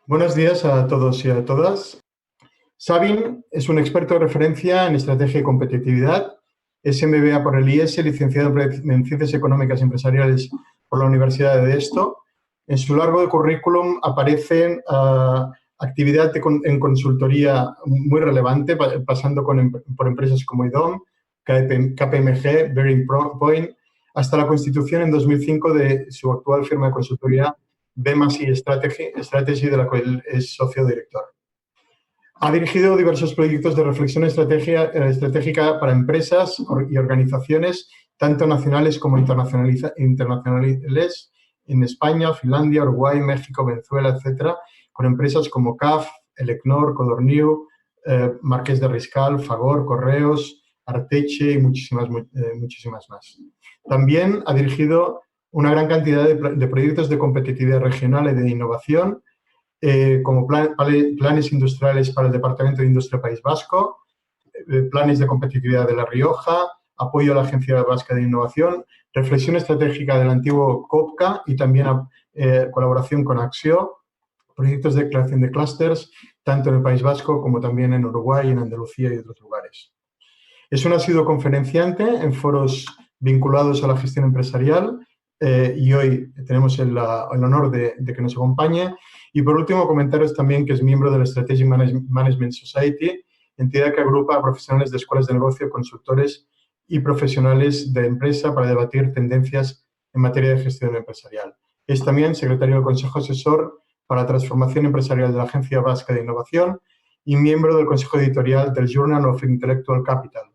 Buenos días a todos y a todas. Sabin es un experto de referencia en estrategia y competitividad. Es MBA por el IES, licenciado en Ciencias Económicas y Empresariales por la Universidad de Deusto. En su largo currículum aparecen actividad en consultoría muy relevante, pasando por empresas como IDOM, KPMG, Bearing Point, hasta la constitución en 2005 de su actual firma de consultoría BMASI Strategy, de la cual es socio director. Ha dirigido diversos proyectos de reflexión estratégica para empresas y organizaciones, tanto nacionales como internacionales, en España, Finlandia, Uruguay, México, Venezuela, etcétera, con empresas como CAF, Elecnor, Codorniu, Marqués de Riscal, Fagor, Correos, Arteche y muchísimas más. También ha dirigido una gran cantidad de proyectos de competitividad regional y de innovación, como planes industriales para el Departamento de Industria País Vasco, planes de competitividad de La Rioja, apoyo a la Agencia Vasca de Innovación, reflexión estratégica del antiguo COPCA y también colaboración con Axio, proyectos de creación de clústeres, tanto en el País Vasco como también en Uruguay, en Andalucía y otros lugares. Es un asiduo conferenciante en foros vinculados a la gestión empresarial y hoy tenemos el honor de que nos acompañe. Y por último, comentaros también que es miembro de la Strategic Management Society, entidad que agrupa a profesionales de escuelas de negocio, consultores y profesionales de empresa para debatir tendencias en materia de gestión empresarial. Es también secretario del Consejo Asesor para la Transformación Empresarial de la Agencia Vasca de Innovación y miembro del Consejo Editorial del Journal of Intellectual Capital,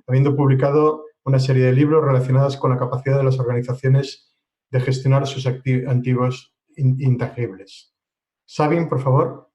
habiendo publicado una serie de libros relacionados con la capacidad de las organizaciones de gestionar sus activos intangibles. Sabin, por favor.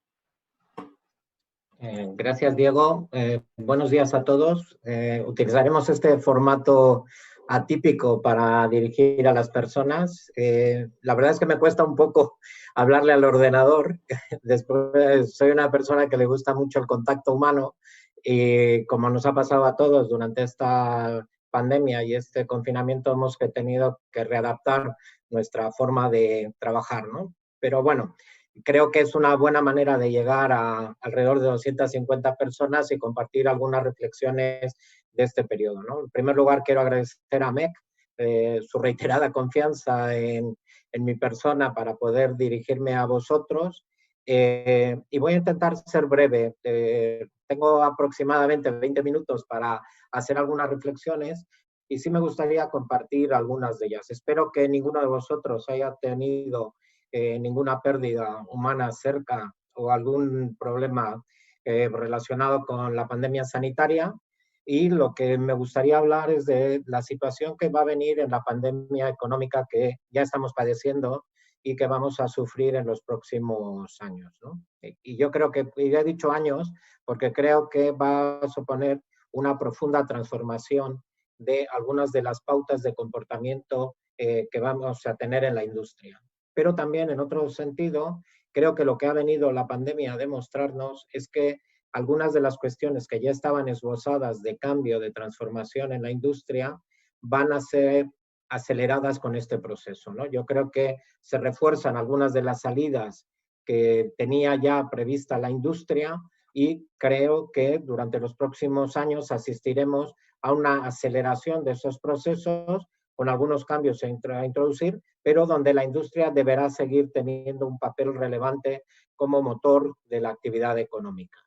Gracias, Diego. Buenos días a todos. Utilizaremos este formato atípico para dirigir a las personas. La verdad es que me cuesta un poco hablarle al ordenador. Después, soy una persona que le gusta mucho el contacto humano y como nos ha pasado a todos durante esta pandemia y este confinamiento, hemos tenido que readaptar nuestra forma de trabajar, ¿no? Pero bueno, creo que es una buena manera de llegar a alrededor de 250 personas y compartir algunas reflexiones de este periodo, ¿no? En primer lugar, quiero agradecer a MEC su reiterada confianza en mi persona para poder dirigirme a vosotros. Y voy a intentar ser breve. Tengo aproximadamente 20 minutos para hacer algunas reflexiones y sí me gustaría compartir algunas de ellas. Espero que ninguno de vosotros haya tenido ninguna pérdida humana cerca o algún problema relacionado con la pandemia sanitaria. Y lo que me gustaría hablar es de la situación que va a venir en la pandemia económica que ya estamos padeciendo y que vamos a sufrir en los próximos años, ¿no? Y yo creo que, y he dicho años, porque creo que va a suponer una profunda transformación de algunas de las pautas de comportamiento que vamos a tener en la industria. Pero también, en otro sentido, creo que lo que ha venido la pandemia a demostrarnos es que algunas de las cuestiones que ya estaban esbozadas de cambio, de transformación en la industria, van a ser aceleradas con este proceso, ¿no? Yo creo que se refuerzan algunas de las salidas que tenía ya prevista la industria y creo que durante los próximos años asistiremos a una aceleración de esos procesos con algunos cambios a introducir, pero donde la industria deberá seguir teniendo un papel relevante como motor de la actividad económica.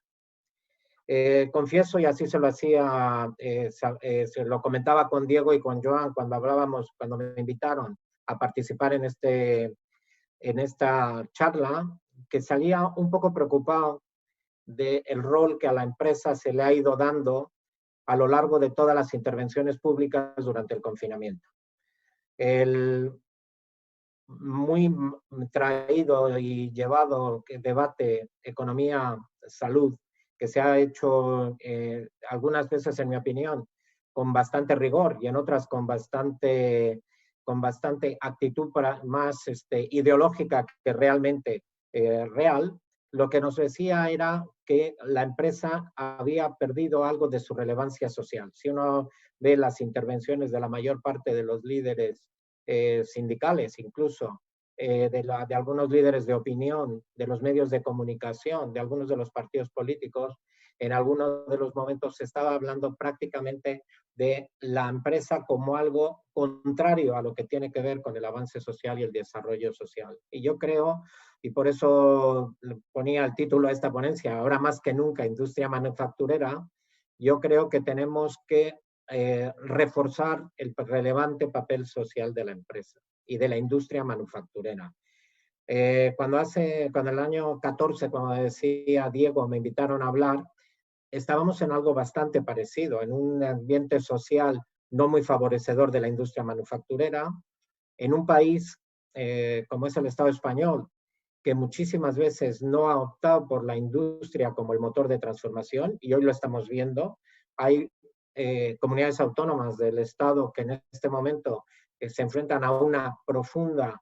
Confieso, y así se lo hacía, se lo comentaba con Diego y con Joan cuando hablábamos, cuando me invitaron a participar en esta charla, que salía un poco preocupado del rol que a la empresa se le ha ido dando a lo largo de todas las intervenciones públicas durante el confinamiento. El muy traído y llevado debate economía-salud que se ha hecho algunas veces, en mi opinión, con bastante rigor y en otras con bastante actitud más ideológica que realmente real, lo que nos decía era que la empresa había perdido algo de su relevancia social. Si uno ve las intervenciones de la mayor parte de los líderes sindicales, incluso de algunos líderes de opinión, de los medios de comunicación, de algunos de los partidos políticos, en algunos de los momentos se estaba hablando prácticamente de la empresa como algo contrario a lo que tiene que ver con el avance social y el desarrollo social. Y yo creo, y por eso ponía el título a esta ponencia, ahora más que nunca, industria manufacturera, yo creo que tenemos que reforzar el relevante papel social de la empresa y de la industria manufacturera. Cuando el año 14, como decía Diego, me invitaron a hablar, estábamos en algo bastante parecido, en un ambiente social no muy favorecedor de la industria manufacturera, en un país como es el Estado español, que muchísimas veces no ha optado por la industria como el motor de transformación, y hoy lo estamos viendo. Hay comunidades autónomas del Estado que en este momento se enfrentan a una profunda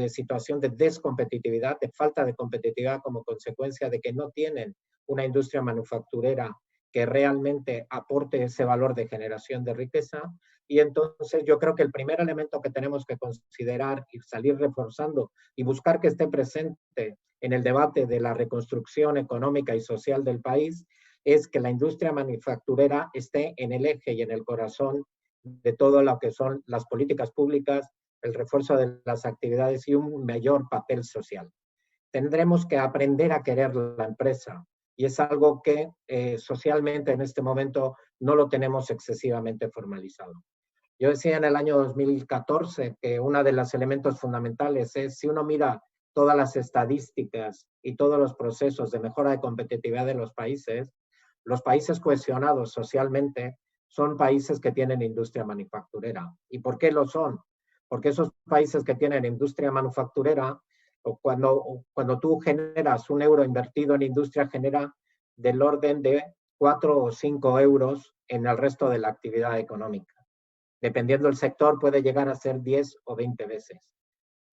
situación de descompetitividad, de falta de competitividad como consecuencia de que no tienen una industria manufacturera que realmente aporte ese valor de generación de riqueza. Y entonces yo creo que el primer elemento que tenemos que considerar y salir reforzando y buscar que esté presente en el debate de la reconstrucción económica y social del país es que la industria manufacturera esté en el eje y en el corazón de todo lo que son las políticas públicas, el refuerzo de las actividades y un mayor papel social. Tendremos que aprender a querer la empresa, y es algo que socialmente en este momento no lo tenemos excesivamente formalizado. Yo decía en el año 2014 que uno de los elementos fundamentales es, si uno mira todas las estadísticas y todos los procesos de mejora de competitividad de los países cohesionados socialmente son países que tienen industria manufacturera. ¿Y por qué lo son? Porque esos países que tienen industria manufacturera, o cuando tú generas un euro invertido en industria, genera del orden de 4 o 5 euros en el resto de la actividad económica. Dependiendo del sector, puede llegar a ser 10 o 20 veces.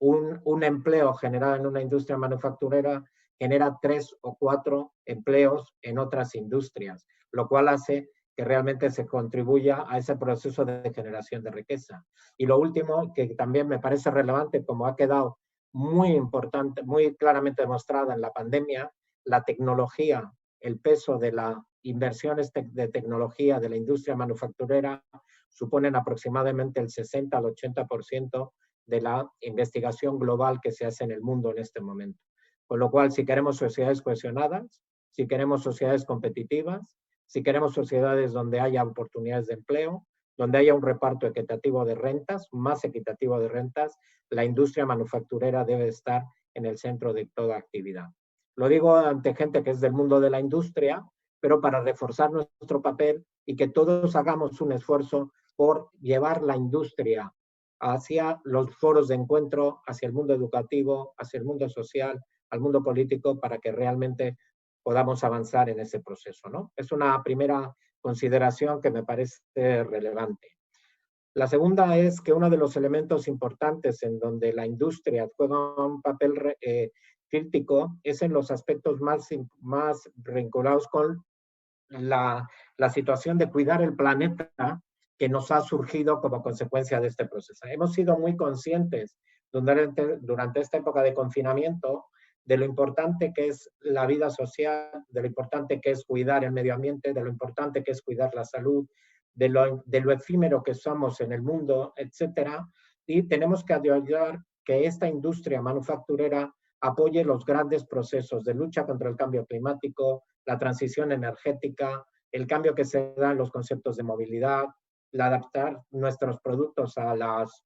Un empleo generado en una industria manufacturera genera 3 o 4 empleos en otras industrias, lo cual hace que realmente se contribuya a ese proceso de generación de riqueza. Y lo último, que también me parece relevante, como ha quedado muy importante, muy claramente demostrada en la pandemia, la tecnología, el peso de las inversiones de tecnología de la industria manufacturera suponen aproximadamente el 60 al 80% de la investigación global que se hace en el mundo en este momento. Con lo cual, si queremos sociedades cohesionadas, si queremos sociedades competitivas, si queremos sociedades donde haya oportunidades de empleo, donde haya un reparto equitativo de rentas, más equitativo de rentas, la industria manufacturera debe estar en el centro de toda actividad. Lo digo ante gente que es del mundo de la industria, pero para reforzar nuestro papel y que todos hagamos un esfuerzo por llevar la industria hacia los foros de encuentro, hacia el mundo educativo, hacia el mundo social, al mundo político, para que realmente podamos avanzar en ese proceso, ¿no? Es una primera consideración que me parece relevante. La segunda es que uno de los elementos importantes en donde la industria juega un papel crítico es en los aspectos más vinculados con la situación de cuidar el planeta que nos ha surgido como consecuencia de este proceso. Hemos sido muy conscientes durante esta época de confinamiento de lo importante que es la vida social, de lo importante que es cuidar el medio ambiente, de lo importante que es cuidar la salud, de lo efímero que somos en el mundo, etcétera. Y tenemos que ayudar que esta industria manufacturera apoye los grandes procesos de lucha contra el cambio climático, la transición energética, el cambio que se da en los conceptos de movilidad, el adaptar nuestros productos a las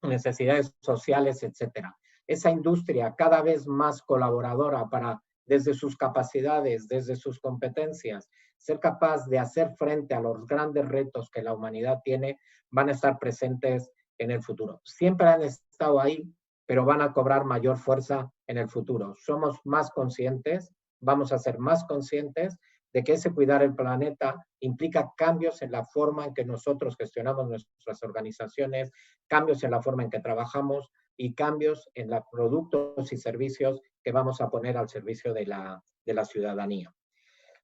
necesidades sociales, etcétera. Esa industria cada vez más colaboradora para, desde sus capacidades, desde sus competencias, ser capaz de hacer frente a los grandes retos que la humanidad tiene, van a estar presentes en el futuro. Siempre han estado ahí, pero van a cobrar mayor fuerza en el futuro. Somos más conscientes, vamos a ser más conscientes de que ese cuidar el planeta implica cambios en la forma en que nosotros gestionamos nuestras organizaciones, cambios en la forma en que trabajamos y cambios en los productos y servicios que vamos a poner al servicio de la ciudadanía.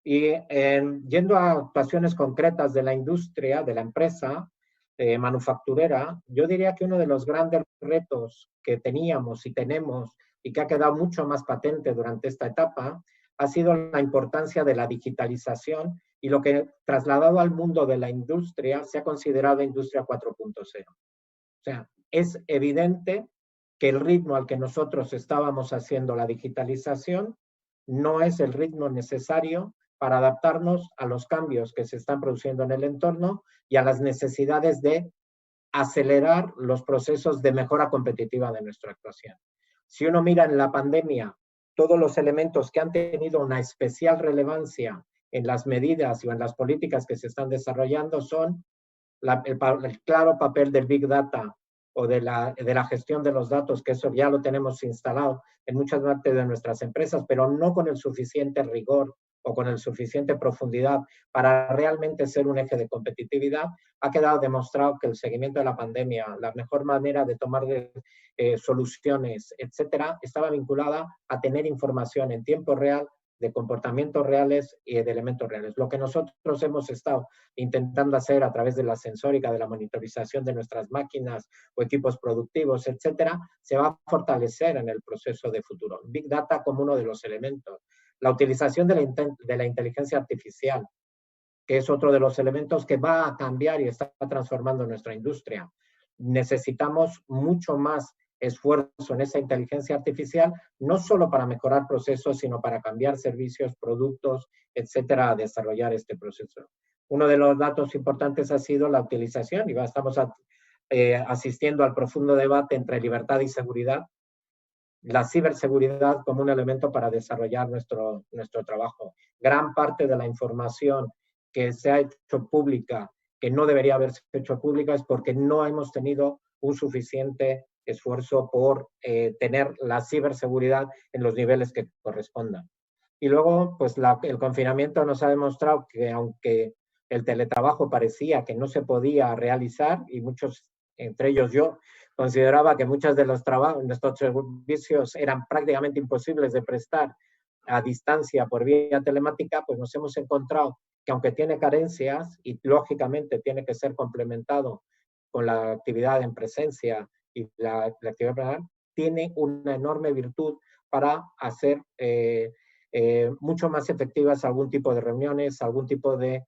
Y yendo a actuaciones concretas de la industria, de la empresa, manufacturera, yo diría que uno de los grandes retos que teníamos y tenemos y que ha quedado mucho más patente durante esta etapa ha sido la importancia de la digitalización y lo que trasladado al mundo de la industria se ha considerado industria 4.0. O sea, es evidente que el ritmo al que nosotros estábamos haciendo la digitalización no es el ritmo necesario para adaptarnos a los cambios que se están produciendo en el entorno y a las necesidades de acelerar los procesos de mejora competitiva de nuestra actuación. Si uno mira en la pandemia todos los elementos que han tenido una especial relevancia en las medidas o en las políticas que se están desarrollando son el claro papel del Big Data o de la gestión de los datos, que eso ya lo tenemos instalado en muchas partes de nuestras empresas, pero no con el suficiente rigor o con el suficiente profundidad para realmente ser un eje de competitividad. Ha quedado demostrado que el seguimiento de la pandemia, la mejor manera de tomar soluciones, etcétera, estaba vinculada a tener información en tiempo real de comportamientos reales y de elementos reales. Lo que nosotros hemos estado intentando hacer a través de la sensórica, de la monitorización de nuestras máquinas o equipos productivos, etcétera, se va a fortalecer en el proceso de futuro. Big Data como uno de los elementos. La utilización de la inteligencia artificial, que es otro de los elementos que va a cambiar y está transformando nuestra industria. Necesitamos mucho más esfuerzo en esa inteligencia artificial, no solo para mejorar procesos, sino para cambiar servicios, productos, etcétera, a desarrollar este proceso. Uno de los datos importantes ha sido la utilización, y estamos asistiendo al profundo debate entre libertad y seguridad, la ciberseguridad como un elemento para desarrollar nuestro trabajo. Gran parte de la información que se ha hecho pública, que no debería haberse hecho pública, es porque no hemos tenido un suficiente esfuerzo por tener la ciberseguridad en los niveles que correspondan. Y luego, pues el confinamiento nos ha demostrado que aunque el teletrabajo parecía que no se podía realizar, y muchos, entre ellos yo, consideraba que muchos de los trabajos, nuestros servicios eran prácticamente imposibles de prestar a distancia por vía telemática, pues nos hemos encontrado que aunque tiene carencias y lógicamente tiene que ser complementado con la actividad en presencia y la actividad personal, tiene una enorme virtud para hacer mucho más efectivas algún tipo de reuniones, algún tipo de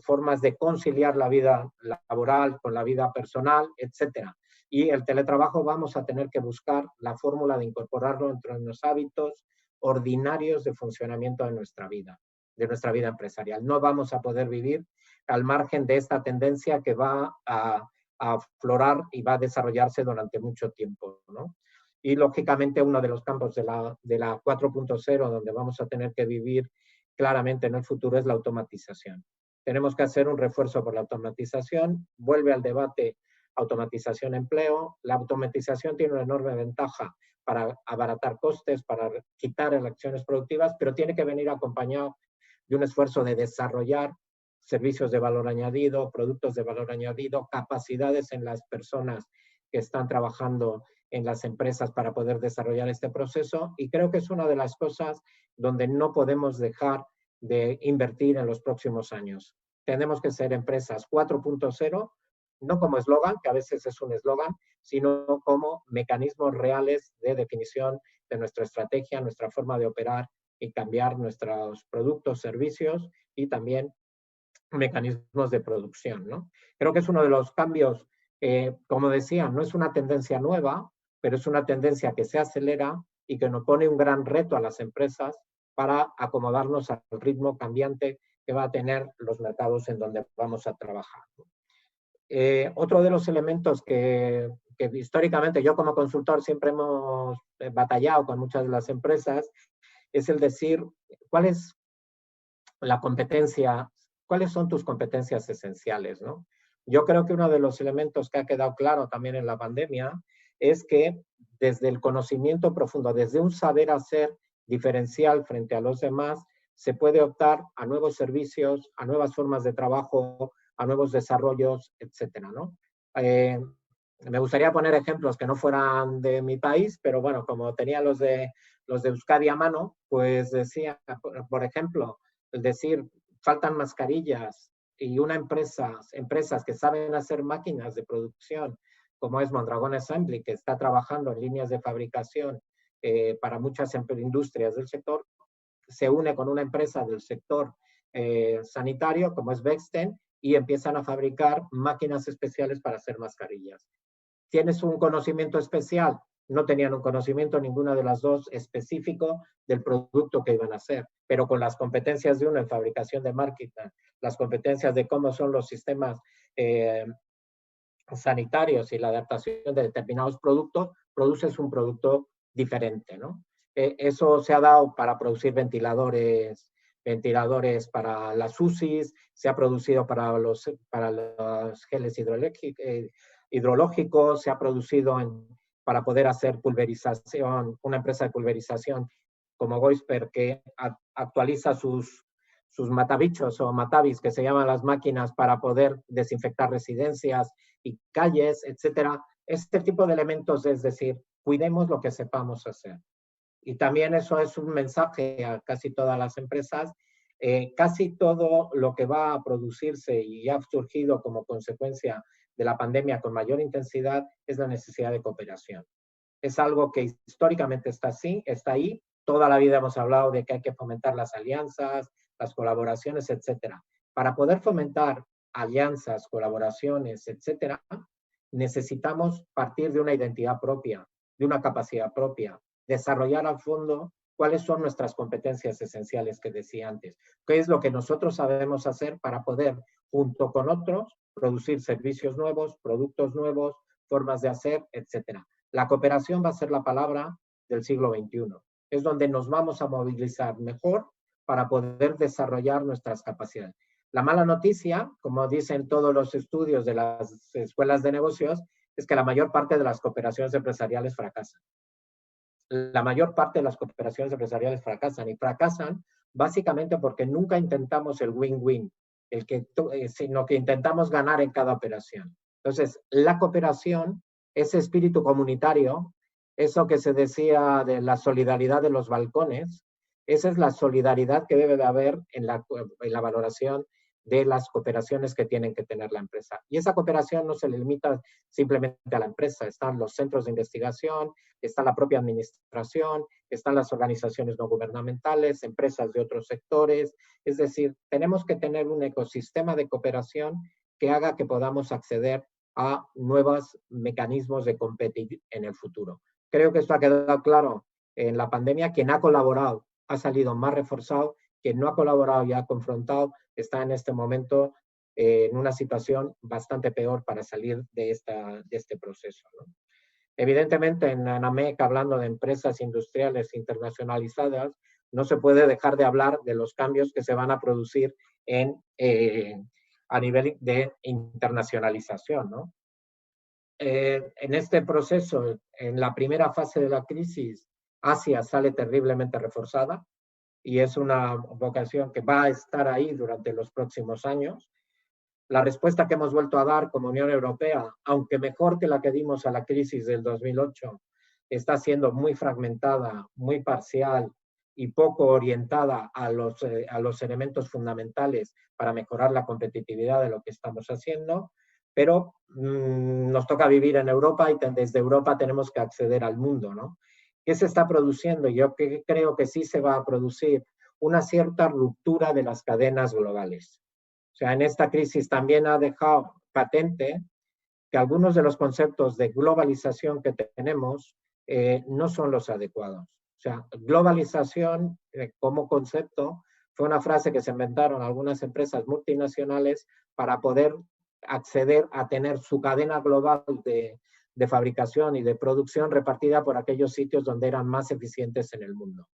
formas de conciliar la vida laboral con la vida personal, etcétera. Y el teletrabajo vamos a tener que buscar la fórmula de incorporarlo entre los hábitos ordinarios de funcionamiento de nuestra vida empresarial. No vamos a poder vivir al margen de esta tendencia que va a aflorar y va a desarrollarse durante mucho tiempo, ¿no? Y lógicamente uno de los campos de la 4.0 donde vamos a tener que vivir claramente en el futuro es la automatización. Tenemos que hacer un refuerzo por la automatización. Vuelve al debate automatización-empleo. La automatización tiene una enorme ventaja para abaratar costes, para quitar acciones productivas, pero tiene que venir acompañado de un esfuerzo de desarrollar servicios de valor añadido, productos de valor añadido, capacidades en las personas que están trabajando en las empresas para poder desarrollar este proceso, y creo que es una de las cosas donde no podemos dejar de invertir en los próximos años. Tenemos que ser empresas 4.0, no como eslogan, que a veces es un eslogan, sino como mecanismos reales de definición de nuestra estrategia, nuestra forma de operar y cambiar nuestros productos, servicios y también mecanismos de producción, ¿no? Creo que es uno de los cambios, como decía, no es una tendencia nueva, pero es una tendencia que se acelera y que nos pone un gran reto a las empresas para acomodarnos al ritmo cambiante que va a tener los mercados en donde vamos a trabajar. Otro de los elementos que históricamente yo como consultor siempre hemos batallado con muchas de las empresas es el decir, ¿cuál es la competencia? ¿Cuáles son tus competencias esenciales, ¿no? Yo creo que uno de los elementos que ha quedado claro también en la pandemia es que desde el conocimiento profundo, desde un saber hacer diferencial frente a los demás, se puede optar a nuevos servicios, a nuevas formas de trabajo, a nuevos desarrollos, etcétera, ¿no? Me gustaría poner ejemplos que no fueran de mi país, pero bueno, como tenía los de Euskadi a mano, pues decía, por ejemplo, es decir, faltan mascarillas, y empresas que saben hacer máquinas de producción, como es Mondragón Assembly, que está trabajando en líneas de fabricación para muchas industrias del sector, se une con una empresa del sector sanitario, como es Bechstein, y empiezan a fabricar máquinas especiales para hacer mascarillas. ¿Tienes un conocimiento especial? No tenían un conocimiento ninguna de las dos específico del producto que iban a hacer, pero con las competencias de uno en fabricación de marketing, las competencias de cómo son los sistemas sanitarios y la adaptación de determinados productos, produces un producto diferente, ¿no? Eso se ha dado para producir ventiladores para las UCIs, se ha producido para los geles hidrológicos, se ha producido para poder hacer pulverización, una empresa de pulverización como Goisper que actualiza sus matabichos o matavis, que se llaman las máquinas para poder desinfectar residencias y calles, etcétera. Este tipo de elementos, es decir, cuidemos lo que sepamos hacer. Y también eso es un mensaje a casi todas las empresas. Casi todo lo que va a producirse y ha surgido como consecuencia de la pandemia con mayor intensidad es la necesidad de cooperación. Es algo que históricamente está ahí. Toda la vida hemos hablado de que hay que fomentar las alianzas, las colaboraciones, etcétera. Para poder fomentar alianzas, colaboraciones, etcétera, necesitamos partir de una identidad propia, de una capacidad propia, desarrollar a fondo cuáles son nuestras competencias esenciales que decía antes, qué es lo que nosotros sabemos hacer para poder, junto con otros, producir servicios nuevos, productos nuevos, formas de hacer, etcétera. La cooperación va a ser la palabra del siglo XXI. Es donde nos vamos a movilizar mejor para poder desarrollar nuestras capacidades. La mala noticia, como dicen todos los estudios de las escuelas de negocios, es que la mayor parte de las cooperaciones empresariales fracasan. La mayor parte de las cooperaciones empresariales fracasan, y fracasan básicamente porque nunca intentamos el win-win, sino que intentamos ganar en cada operación. Entonces, la cooperación, ese espíritu comunitario, eso que se decía de la solidaridad de los balcones, esa es la solidaridad que debe de haber en la valoración de las cooperaciones que tienen que tener la empresa. Y esa cooperación no se limita simplemente a la empresa, están los centros de investigación, está la propia administración, están las organizaciones no gubernamentales, empresas de otros sectores. Es decir, tenemos que tener un ecosistema de cooperación que haga que podamos acceder a nuevos mecanismos de competir en el futuro. Creo que esto ha quedado claro en la pandemia. Quien ha colaborado ha salido más reforzado, quien no ha colaborado y ha confrontado está en este momento en una situación bastante peor para salir de este proceso, ¿no? Evidentemente, en ANAMEC, hablando de empresas industriales internacionalizadas, no se puede dejar de hablar de los cambios que se van a producir a nivel de internacionalización, ¿no? En este proceso, en la primera fase de la crisis, Asia sale terriblemente reforzada y es una vocación que va a estar ahí durante los próximos años. La respuesta que hemos vuelto a dar como Unión Europea, aunque mejor que la que dimos a la crisis del 2008, está siendo muy fragmentada, muy parcial y poco orientada a los elementos fundamentales para mejorar la competitividad de lo que estamos haciendo, pero nos toca vivir en Europa y desde Europa tenemos que acceder al mundo, ¿no? ¿Qué se está produciendo? Yo creo que sí se va a producir una cierta ruptura de las cadenas globales. O sea, en esta crisis también ha dejado patente que algunos de los conceptos de globalización que tenemos no son los adecuados. O sea, globalización como concepto fue una frase que se inventaron algunas empresas multinacionales para poder acceder a tener su cadena global de fabricación y de producción repartida por aquellos sitios donde eran más eficientes en el mundo.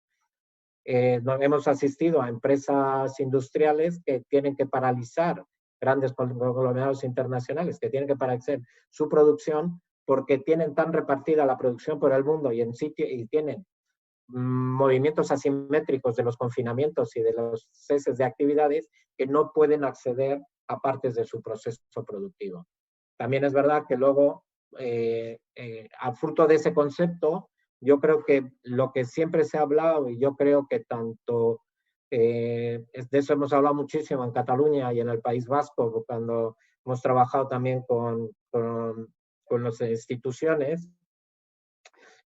Hemos asistido a empresas industriales que tienen que paralizar, grandes conglomerados internacionales que tienen que paralizar su producción porque tienen tan repartida la producción por el mundo y tienen movimientos asimétricos de los confinamientos y de los ceses de actividades que no pueden acceder a partes de su proceso productivo. También es verdad que luego, a fruto de ese concepto, yo creo que lo que siempre se ha hablado, y yo creo que tanto De eso hemos hablado muchísimo en Cataluña y en el País Vasco, cuando hemos trabajado también con las instituciones,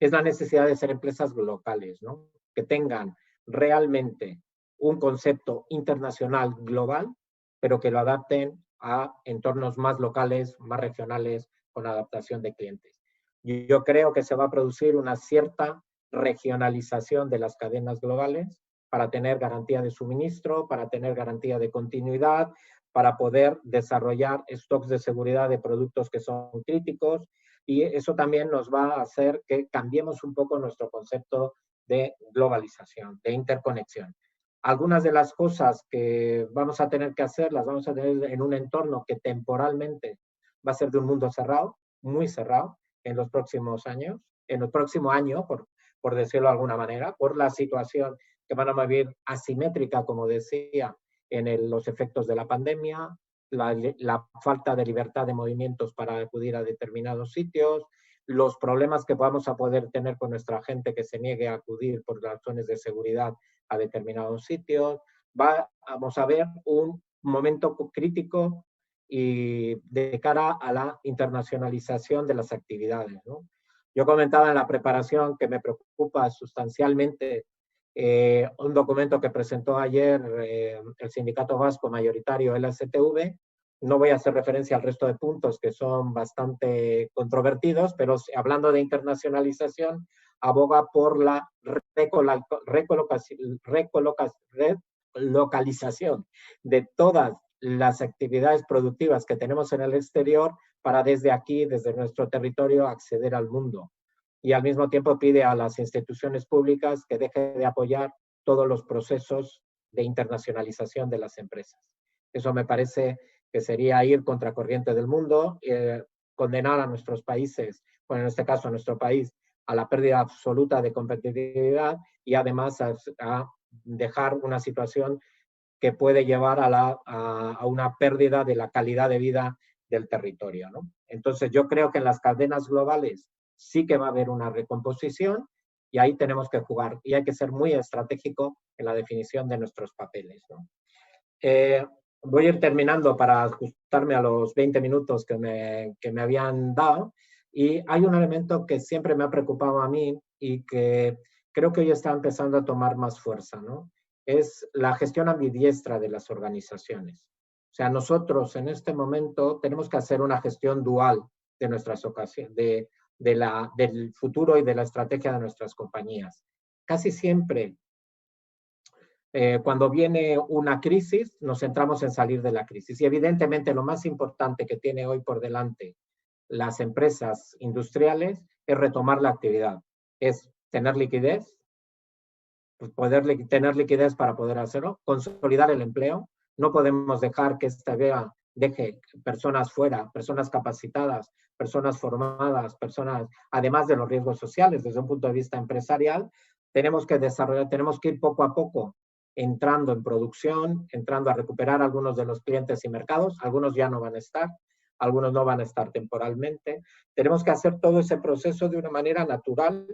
es la necesidad de ser empresas locales, ¿no? Que tengan realmente un concepto internacional global, pero que lo adapten a entornos más locales, más regionales, con adaptación de clientes. Yo creo que se va a producir una cierta regionalización de las cadenas globales para tener garantía de suministro, para tener garantía de continuidad, para poder desarrollar stocks de seguridad de productos que son críticos, y eso también nos va a hacer que cambiemos un poco nuestro concepto de globalización, de interconexión. Algunas de las cosas que vamos a tener que hacer, las vamos a tener en un entorno que temporalmente va a ser de un mundo cerrado, muy cerrado, en los próximos años, en el próximo año, por decirlo de alguna manera, por la situación que van a vivir asimétrica, como decía, en los efectos de la pandemia, la falta de libertad de movimientos para acudir a determinados sitios, los problemas que vamos a poder tener con nuestra gente que se niegue a acudir por razones de seguridad a determinados sitios. Vamos a ver un momento crítico y de cara a la internacionalización de las actividades, ¿no? Yo comentaba en la preparación que me preocupa sustancialmente un documento que presentó ayer el sindicato vasco mayoritario, el STV. No voy a hacer referencia al resto de puntos que son bastante controvertidos, pero hablando de internacionalización, aboga por la relocalización de todas las actividades productivas que tenemos en el exterior para desde aquí, desde nuestro territorio, acceder al mundo. Y al mismo tiempo pide a las instituciones públicas que dejen de apoyar todos los procesos de internacionalización de las empresas. Eso me parece que sería ir contracorriente del mundo, condenar a nuestros países, bueno, en este caso a nuestro país, a la pérdida absoluta de competitividad y además a dejar una situación que puede llevar a una pérdida de la calidad de vida del territorio, ¿no? Entonces yo creo que en las cadenas globales sí que va a haber una recomposición y ahí tenemos que jugar y hay que ser muy estratégico en la definición de nuestros papeles, ¿no? Voy a ir terminando para ajustarme a los 20 minutos que me habían dado, y hay un elemento que siempre me ha preocupado a mí y que creo que hoy está empezando a tomar más fuerza, ¿no? Es la gestión ambidiestra de las organizaciones. O sea, nosotros en este momento tenemos que hacer una gestión dual de nuestras ocasiones, del futuro y de la estrategia de nuestras compañías. Casi siempre, cuando viene una crisis, nos centramos en salir de la crisis. Y evidentemente lo más importante que tiene hoy por delante las empresas industriales es retomar la actividad, es tener liquidez, pues poder tener liquidez para poder hacerlo, consolidar el empleo. No podemos dejar que esta vea deje personas fuera, personas capacitadas, personas formadas, personas, además de los riesgos sociales desde un punto de vista empresarial. Tenemos que desarrollar, tenemos que ir poco a poco entrando en producción, entrando a recuperar algunos de los clientes y mercados. Algunos ya no van a estar, algunos no van a estar temporalmente. Tenemos que hacer todo ese proceso de una manera natural.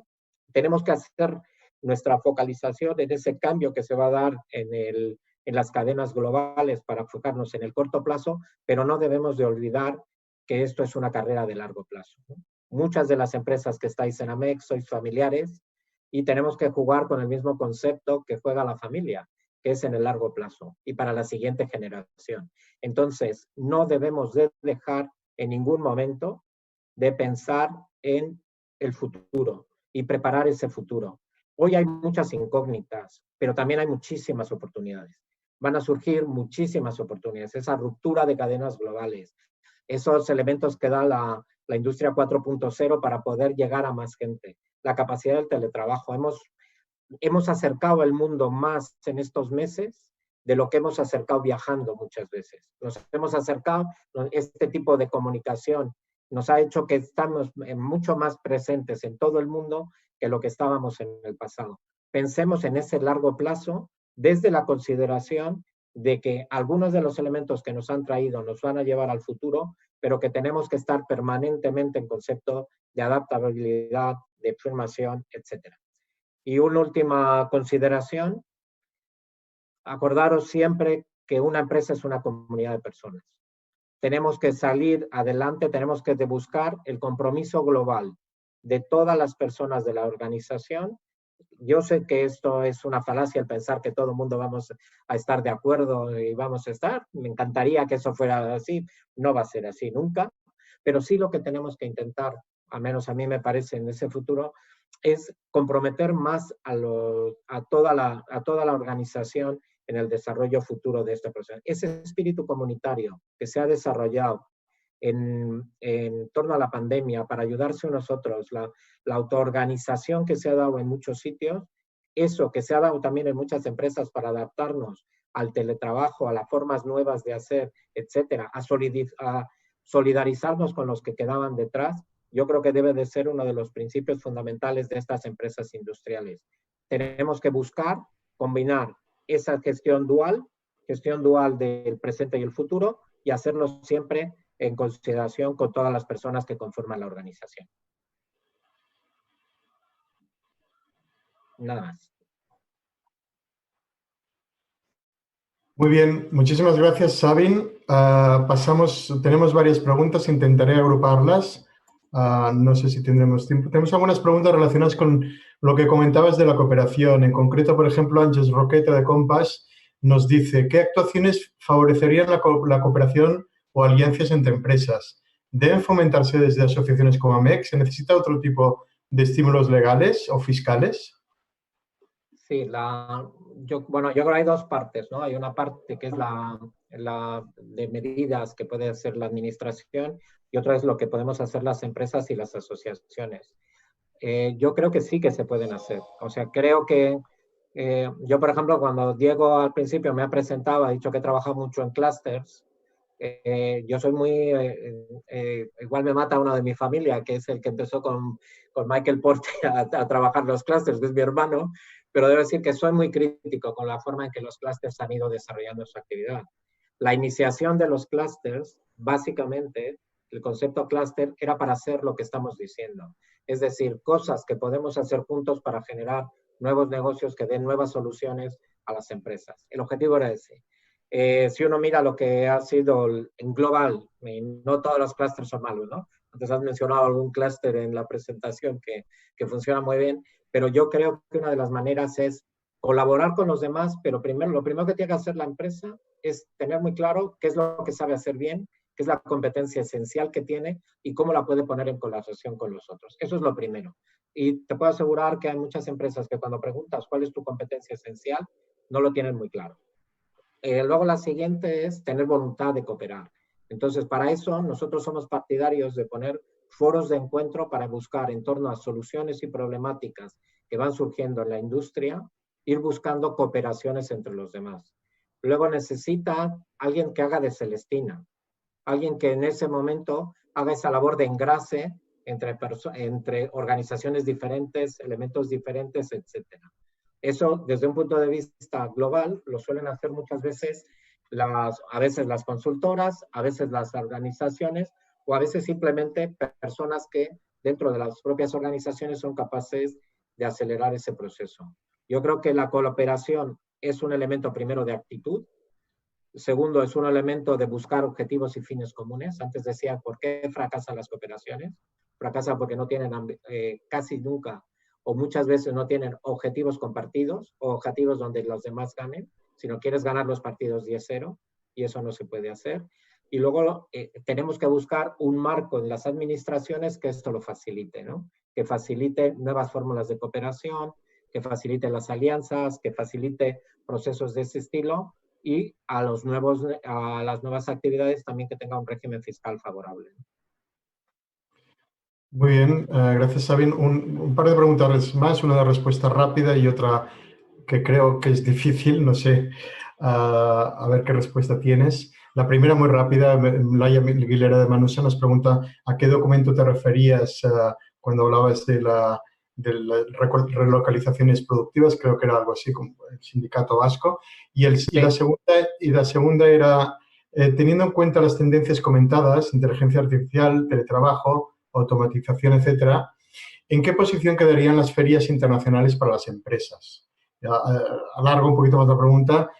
Tenemos que hacer nuestra focalización en ese cambio que se va a dar en las cadenas globales para enfocarnos en el corto plazo, pero no debemos de olvidar que esto es una carrera de largo plazo, ¿no? Muchas de las empresas que estáis en Amex sois familiares y tenemos que jugar con el mismo concepto que juega la familia, que es en el largo plazo y para la siguiente generación. Entonces, no debemos de dejar en ningún momento de pensar en el futuro y preparar ese futuro. Hoy hay muchas incógnitas, pero también hay muchísimas oportunidades. Van a surgir muchísimas oportunidades. Esa ruptura de cadenas globales, esos elementos que da la industria 4.0 para poder llegar a más gente, la capacidad del teletrabajo. Hemos acercado el mundo más en estos meses de lo que hemos acercado viajando muchas veces. Nos hemos acercado, este tipo de comunicación nos ha hecho que estamos mucho más presentes en todo el mundo que lo que estábamos en el pasado. Pensemos en ese largo plazo desde la consideración de que algunos de los elementos que nos han traído nos van a llevar al futuro, pero que tenemos que estar permanentemente en concepto de adaptabilidad, de formación, etc. Y una última consideración, acordaros siempre que una empresa es una comunidad de personas. Tenemos que salir adelante, tenemos que buscar el compromiso global de todas las personas de la organización. Yo sé que esto es una falacia el pensar que todo el mundo vamos a estar de acuerdo y vamos a estar. Me encantaría que eso fuera así. No va a ser así nunca. Pero sí lo que tenemos que intentar, al menos a mí me parece en ese futuro, es comprometer más a toda la organización en el desarrollo futuro de este proceso. Ese espíritu comunitario que se ha desarrollado en torno a la pandemia para ayudarse unos a otros, la autoorganización que se ha dado en muchos sitios, eso que se ha dado también en muchas empresas para adaptarnos al teletrabajo, a las formas nuevas de hacer, etcétera, a solidarizarnos con los que quedaban detrás, yo creo que debe de ser uno de los principios fundamentales de estas empresas industriales. Tenemos que buscar combinar esa gestión dual del presente y el futuro, y hacerlo siempre en consideración con todas las personas que conforman la organización. Nada más. Muy bien, muchísimas gracias, Sabin. Tenemos varias preguntas, intentaré agruparlas. No sé si tendremos tiempo. Tenemos algunas preguntas relacionadas con lo que comentabas de la cooperación. En concreto, por ejemplo, Ángeles Roqueta de Compass nos dice, ¿qué actuaciones favorecerían la cooperación o alianzas entre empresas? ¿Deben fomentarse desde asociaciones como AMEC? ¿Se necesita otro tipo de estímulos legales o fiscales? Sí, yo creo que hay dos partes, ¿no? Hay una parte que es la de medidas que puede hacer la administración, y otra es lo que podemos hacer las empresas y las asociaciones. Yo creo que sí que se pueden hacer. O sea, creo que yo, por ejemplo, cuando Diego al principio me ha presentado, ha dicho que he trabajado mucho en clústeres. Yo soy igual me mata uno de mi familia, que es el que empezó con Michael Porter a trabajar los clústeres, que es mi hermano, pero debo decir que soy muy crítico con la forma en que los clústeres han ido desarrollando su actividad. La iniciación de los clústeres, básicamente, el concepto clúster era para hacer lo que estamos diciendo. Es decir, cosas que podemos hacer juntos para generar nuevos negocios que den nuevas soluciones a las empresas. El objetivo era ese. Si uno mira lo que ha sido en global, no todos los clústeres son malos, ¿no? Antes has mencionado algún clúster en la presentación que funciona muy bien, pero yo creo que una de las maneras es colaborar con los demás, pero lo primero que tiene que hacer la empresa es tener muy claro qué es lo que sabe hacer bien, qué es la competencia esencial que tiene y cómo la puede poner en colaboración con los otros. Eso es lo primero. Y te puedo asegurar que hay muchas empresas que cuando preguntas cuál es tu competencia esencial, no lo tienen muy claro. Luego la siguiente es tener voluntad de cooperar. Entonces, para eso nosotros somos partidarios de poner foros de encuentro para buscar en torno a soluciones y problemáticas que van surgiendo en la industria, ir buscando cooperaciones entre los demás. Luego necesita alguien que haga de Celestina, alguien que en ese momento haga esa labor de engrase entre organizaciones diferentes, elementos diferentes, etcétera. Eso, desde un punto de vista global, lo suelen hacer muchas veces a veces las consultoras, a veces las organizaciones, o a veces simplemente personas que dentro de las propias organizaciones son capaces de acelerar ese proceso. Yo creo que la cooperación es un elemento primero de actitud. Segundo, es un elemento de buscar objetivos y fines comunes. Antes decía, ¿por qué fracasan las cooperaciones? Fracasan porque no tienen casi nunca o muchas veces no tienen objetivos compartidos o objetivos donde los demás ganen, sino quieres ganar los partidos 10-0 y eso no se puede hacer. Y luego tenemos que buscar un marco en las administraciones que esto lo facilite, ¿no? Que facilite nuevas fórmulas de cooperación, que facilite las alianzas, que facilite procesos de ese estilo, y a las nuevas actividades también que tenga un régimen fiscal favorable. Muy bien, gracias, Sabin. Un par de preguntas más, una de respuesta rápida y otra que creo que es difícil, no sé, a ver qué respuesta tienes. La primera, muy rápida, Laia Aguilera de Manusa nos pregunta ¿a qué documento te referías cuando hablabas de las relocalizaciones productivas? Creo que era algo así como el sindicato vasco. Y la segunda era, teniendo en cuenta las tendencias comentadas, inteligencia artificial, teletrabajo, automatización, etcétera, ¿en qué posición quedarían las ferias internacionales para las empresas? Alargo un poquito más la pregunta.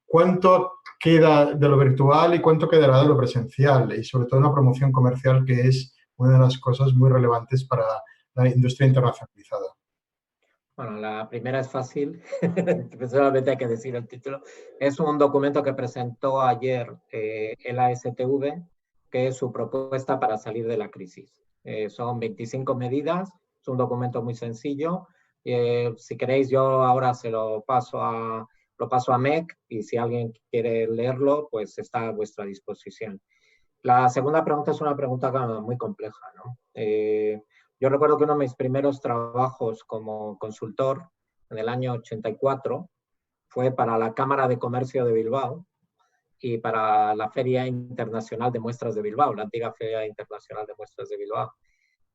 ¿cuánto queda de lo virtual y cuánto quedará de lo presencial? Y sobre todo en la promoción comercial, que es una de las cosas muy relevantes para la industria internacionalizada. Bueno, la primera es fácil, solamente hay que decir el título. Es un documento que presentó ayer el ASTV, que es su propuesta para salir de la crisis. Son 25 medidas, es un documento muy sencillo. Si queréis, yo ahora se lo paso a MEC, y si alguien quiere leerlo, pues está a vuestra disposición. La segunda pregunta es una pregunta muy compleja, ¿no? Yo recuerdo que uno de mis primeros trabajos como consultor en el año 84 fue para la Cámara de Comercio de Bilbao y para la Feria Internacional de Muestras de Bilbao, la antigua Feria Internacional de Muestras de Bilbao.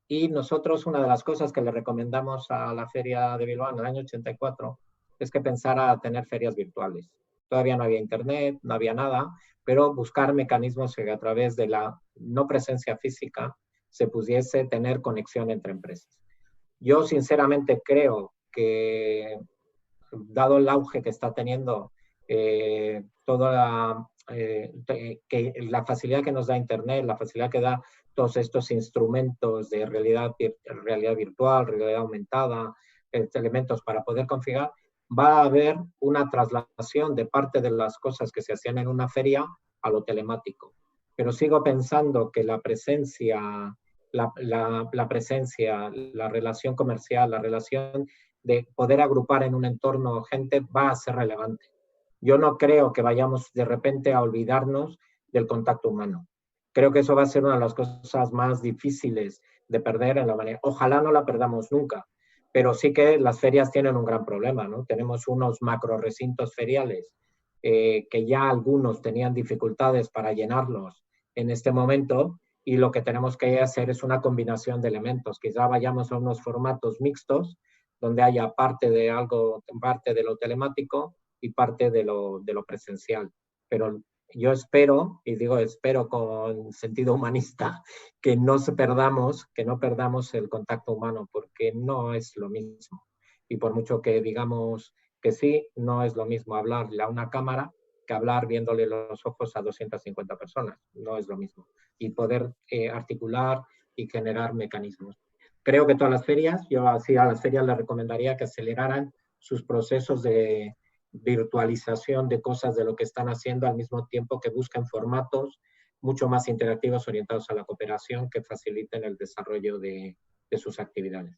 Y nosotros, una de las cosas que le recomendamos a la Feria de Bilbao en el año 84 es que pensara tener ferias virtuales. Todavía no había internet, no había nada, pero buscar mecanismos que a través de la no presencia física se pudiese tener conexión entre empresas. Yo sinceramente creo que, dado el auge que está teniendo toda la facilidad que nos da Internet, la facilidad que da todos estos instrumentos de realidad virtual, realidad aumentada, elementos para poder configurar, va a haber una traslación de parte de las cosas que se hacían en una feria a lo telemático. Pero sigo pensando que la presencia, la relación comercial, la relación de poder agrupar en un entorno gente va a ser relevante. Yo no creo que vayamos de repente a olvidarnos del contacto humano. Creo que eso va a ser una de las cosas más difíciles de perder en la manera. Ojalá no la perdamos nunca, pero sí que las ferias tienen un gran problema, ¿no? Tenemos unos macro recintos feriales que ya algunos tenían dificultades para llenarlos en este momento, y lo que tenemos que hacer es una combinación de elementos. Quizá vayamos a unos formatos mixtos donde haya parte de lo telemático y parte de lo presencial. Pero yo espero, y digo espero con sentido humanista, que no perdamos el contacto humano, porque no es lo mismo. Y por mucho que digamos que sí, no es lo mismo hablarle a una cámara que hablar viéndole los ojos a 250 personas. No es lo mismo. Y poder articular y generar mecanismos. Creo que todas las ferias, yo así a las ferias les recomendaría que aceleraran sus procesos de virtualización de cosas de lo que están haciendo, al mismo tiempo que busquen formatos mucho más interactivos orientados a la cooperación que faciliten el desarrollo de sus actividades.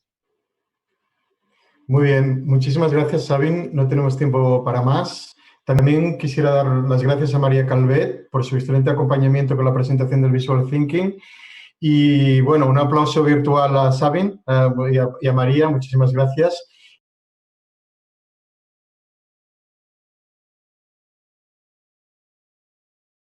Muy bien, muchísimas gracias, Sabin. No tenemos tiempo para más. También quisiera dar las gracias a María Calvet por su excelente acompañamiento con la presentación del Visual Thinking. Y bueno, un aplauso virtual a Sabin y a María, muchísimas gracias.